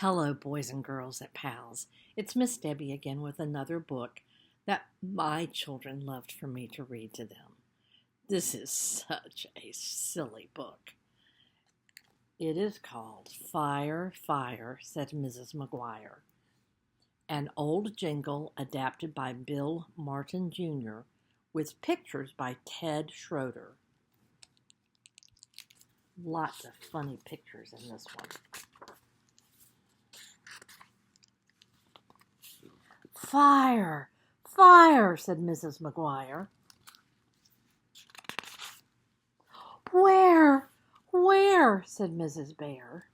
Hello, boys and girls at Pals. It's Miss Debbie again with another book that my children loved for me to read to them. This is such a silly book. It is called Fire, Fire, said Mrs. Maguire. An old jingle adapted by Bill Martin Jr. with pictures by Ted Schroeder. Lots of funny pictures in this one. Fire, fire, said Mrs. Maguire. Where, said Mrs. Bear.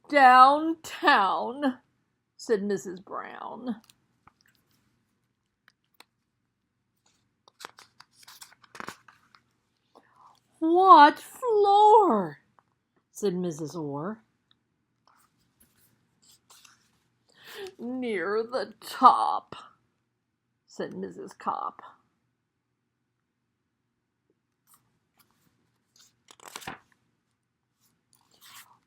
Downtown, said Mrs. Brown. What floor, said Mrs. Orr. Near the top, said Mrs. Copp.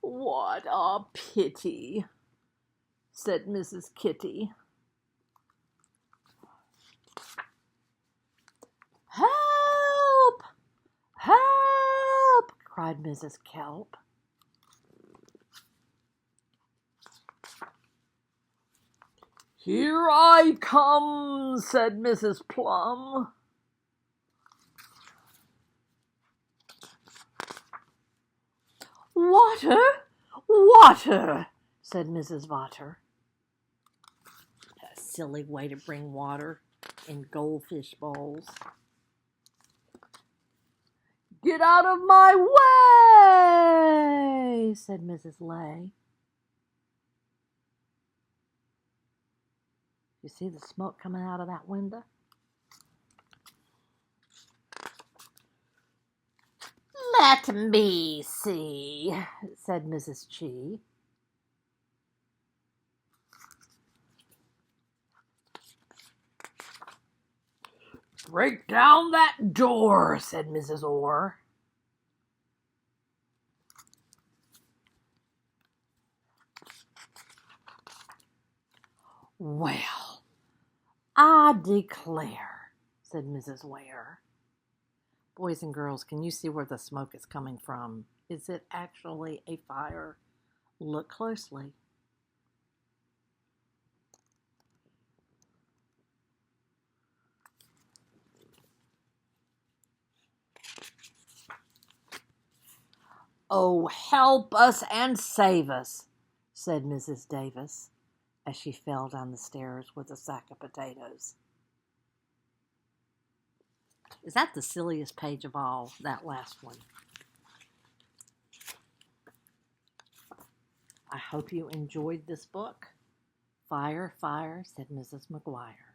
What a pity, said Mrs. Kitty. Help! Help! cried Mrs. Kelp. Here I come, said Mrs. Plum. Water, water, said Mrs. Vater. A silly way to bring water in goldfish bowls. Get out of my way, said Mrs. Lay. You see the smoke coming out of that window? Let me see, said Mrs. Chi. Break down that door, said Mrs. Orr. Well, I declare, said Mrs. Ware. Boys and girls, can you see where the smoke is coming from? Is it actually a fire? Look closely. Oh, help us and save us, said Mrs. Davis, as she fell down the stairs with a sack of potatoes. Is that the silliest page of all, that last one? I hope you enjoyed this book. Fire, fire, said Mrs. Maguire.